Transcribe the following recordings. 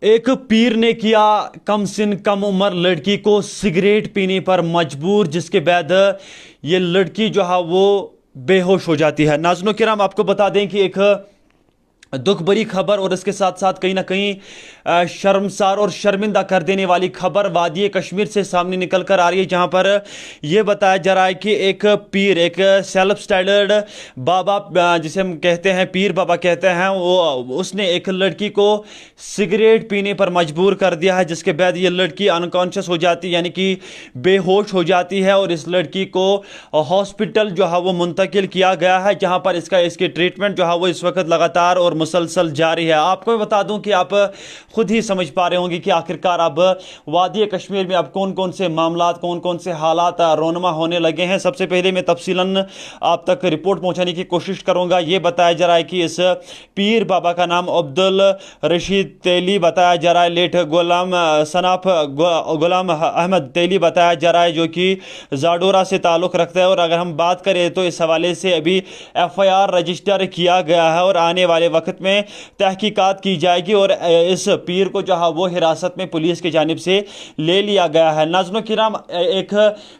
एक पीर ने किया कम सिन कम उम्र लड़की को सिगरेट पीने पर मजबूर, जिसके बाद ये लड़की जो है वो बेहोश हो जाती है। नाज़रीन किराम, आपको बता दें कि एक दुख भरी खबर और इसके साथ साथ कहीं ना कहीं शर्मसार और शर्मिंदा कर देने वाली खबर वादी कश्मीर से सामने निकल कर आ रही है, जहां पर यह बताया जा रहा है कि एक पीर, एक सेल्फ स्टाइल्ड बाबा जिसे हम कहते हैं पीर बाबा कहते हैं, वो उसने एक लड़की को सिगरेट पीने पर मजबूर कर दिया है, जिसके बाद ये लड़की अनकॉन्शियस हो जाती है, यानी कि बेहोश हो जाती है। और इस लड़की को हॉस्पिटल जो है वो मुंतकिल किया गया है, जहां पर इसकी ट्रीटमेंट जो है वो इस वक्त लगातार और मुसलसल जारी है। आपको मैं बता दूं कि आप खुद ही समझ पा रहे होंगे कि आखिरकार अब वादी कश्मीर में अब कौन कौन से मामलात, कौन कौन से हालात रोनमा होने लगे हैं। सबसे पहले मैं तफसीलन आप तक रिपोर्ट पहुंचाने की कोशिश करूंगा। यह बताया जा रहा है कि इस पीर बाबा का नाम अब्दुल रशीद तेली बताया जा रहा है, लेट गुलाम अहमद तेली बताया जा रहा है, जो कि जाडोरा से ताल्लुक़ रखता है। और अगर हम बात करें तो इस हवाले से अभी FIR रजिस्टर किया गया है और आने वाले वक्त में तहकीकात की जाएगी और इस पीर को जो है वो हिरासत में पुलिस की जानिब से ले लिया गया है। नाज़रीन किराम, एक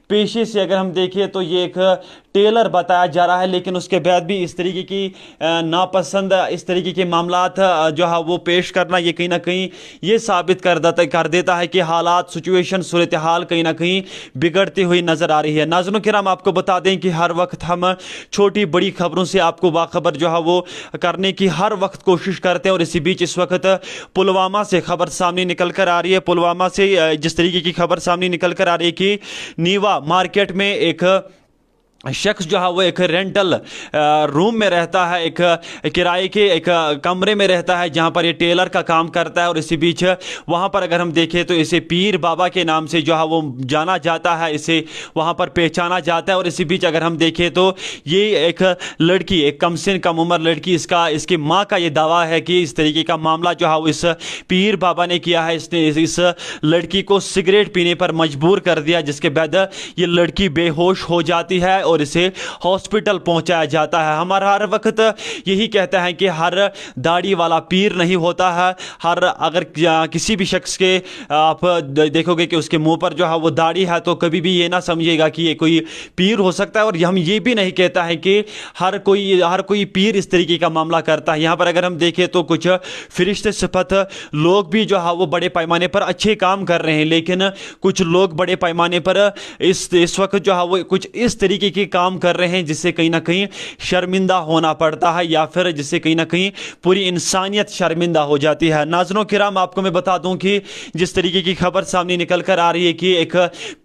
पेशे से अगर हम देखें तो ये एक टेलर बताया जा रहा है, लेकिन उसके बाद भी इस तरीके की नापसंद, इस तरीके के मामलात जो है वो पेश करना, ये कहीं ना कहीं ये साबित कर देता है कि हालात, सिचुएशन, सूरत हाल कहीं ना कहीं बिगड़ती हुई नजर आ रही है। नाज़रीन किराम, आपको बता दें कि हर वक्त हम छोटी बड़ी खबरों से आपको बाखबर जो है वो करने की हर वक्त कोशिश करते हैं। और इसी बीच इस वक्त पुलवामा से खबर सामने निकल कर आ रही है। पुलवामा से जिस तरीके की खबर सामने निकल कर आ रही है कि नीवा मार्केट में एक शख्स जो है वो एक रेंटल रूम में रहता है, एक किराए के एक कमरे में रहता है, जहां पर ये टेलर का काम करता है। और इसी बीच वहां पर अगर हम देखें तो इसे पीर बाबा के नाम से जो है वो जाना जाता है, इसे वहां पर पहचाना जाता है। और इसी बीच अगर हम देखें तो ये एक लड़की, एक कम से कम उम्र लड़की, इसकी माँ का ये दावा है कि इस तरीके का मामला जो है वो इस पीर बाबा ने किया है। इसने इस लड़की को सिगरेट पीने पर मजबूर कर दिया, जिसके बाद ये लड़की बेहोश हो जाती है और इसे हॉस्पिटल पहुंचाया जाता है। हमारा हर वक्त यही कहता है कि हर दाढ़ी वाला पीर नहीं होता है। अगर किसी भी शख्स के आप देखोगे कि उसके मुंह पर जो है वो दाढ़ी है, तो कभी भी ये ना समझिएगा कि ये कोई पीर हो सकता है। और हम ये भी नहीं कहता है कि हर कोई पीर इस तरीके का मामला करता है। यहाँ पर अगर हम देखें तो कुछ फरिश्ते सिफत लोग भी जो है वो बड़े पैमाने पर अच्छे काम कर रहे हैं, लेकिन कुछ लोग बड़े पैमाने पर इस वक्त जो है वो कुछ इस तरीके के काम कर रहे हैं जिससे कहीं ना कहीं शर्मिंदा होना पड़ता है, या फिर जिससे कहीं ना कहीं पूरी इंसानियत शर्मिंदा हो जाती है। नाज़रीन किराम, आपको मैं बता दूं कि जिस तरीके की खबर सामने निकल कर आ रही है कि एक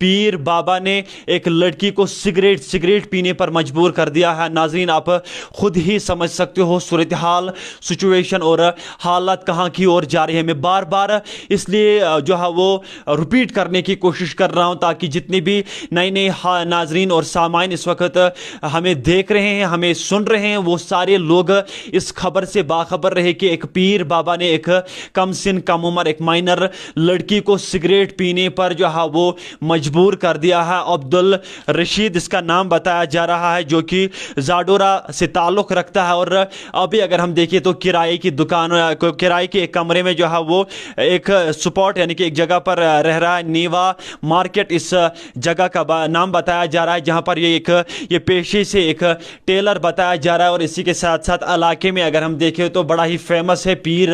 पीर बाबा ने एक लड़की को सिगरेट पीने पर मजबूर कर दिया है। नाज़रीन, आप खुद ही समझ सकते हो सूरत हाल, सिचुएशन और हालात कहां की ओर जा रही है। मैं बार बार इसलिए जो है वो रिपीट करने की कोशिश कर रहा हूं, ताकि जितने भी नए नाज़रीन और सामाइन इस वक्त हमें देख रहे हैं, हमें सुन रहे हैं, वो सारे लोग इस खबर से बाखबर रहे कि एक पीर बाबा ने एक कम सिन कम उम्र, एक माइनर लड़की को सिगरेट पीने पर जो है वो मजबूर कर दिया है। अब्दुल रशीद इसका नाम बताया जा रहा है, जो कि जाडोरा से ताल्लुक़ रखता है। और अभी अगर हम देखें तो किराए की दुकान, किराए के एक कमरे में जो है वो एक स्पॉट, यानी कि एक जगह पर रह रहा है। नीवा मार्केट इस जगह का नाम बताया जा रहा है, जहां पर ये पेशे से एक टेलर बताया जा रहा है। और इसी के साथ साथ इलाके में अगर हम देखें तो बड़ा ही फेमस है पीर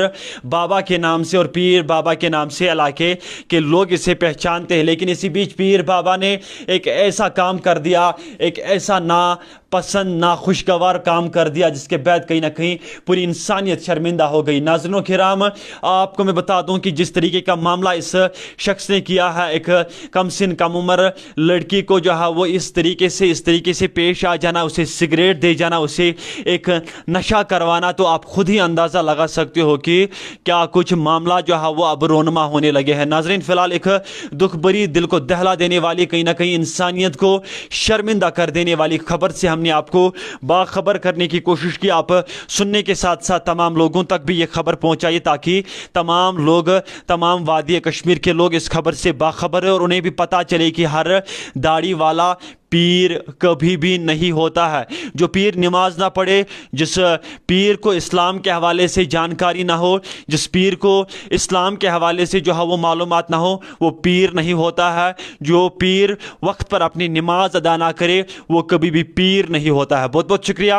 बाबा के नाम से, और पीर बाबा के नाम से इलाके के लोग इसे पहचानते हैं। लेकिन इसी बीच पीर बाबा ने एक ऐसा काम कर दिया, एक ऐसा नापसंद, नाखुशगवार काम कर दिया, जिसके बाद कहीं ना कहीं पूरी इंसानियत शर्मिंदा हो गई। नाज़रीन किराम, आपको मैं बता दूं कि जिस तरीके का मामला इस शख्स ने किया है, एक कम सिन कम उम्र लड़की को जो है वो इस तरीके से पेश आ जाना, उसे सिगरेट दे जाना, उसे एक नशा करवाना, तो आप खुद ही अंदाज़ा लगा सकते हो कि क्या कुछ मामला जो है वो अब रोनमा होने लगे हैं। नाज़रीन, फिलहाल एक दुख भरी, दिल को दहला देने वाली, कहीं ना कहीं इंसानियत को शर्मिंदा कर देने वाली खबर से हमने आपको बाखबर करने की कोशिश की। आप सुनने के साथ साथ तमाम लोगों तक भी ये खबर पहुंचाइए, ताकि तमाम लोग, तमाम वादी कश्मीर के लोग इस खबर से बाखबर है और उन्हें भी पता चले कि हर दाढ़ी वाला پیر کبھی بھی نہیں ہوتا ہے۔ جو پیر نماز نہ پڑھے، جس پیر کو اسلام کے حوالے سے جانکاری نہ ہو، جس پیر کو اسلام کے حوالے سے جو ہے وہ معلومات نہ ہو، وہ پیر نہیں ہوتا ہے۔ جو پیر وقت پر اپنی نماز ادا نہ کرے وہ کبھی بھی پیر نہیں ہوتا ہے۔ بہت بہت شکریہ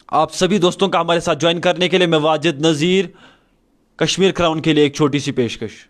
آپ سبھی دوستوں کا ہمارے ساتھ جوائن کرنے کے لیے۔ میں واجد نذیر، کشمیر کراؤن کے لیے ایک چھوٹی سی پیشکش۔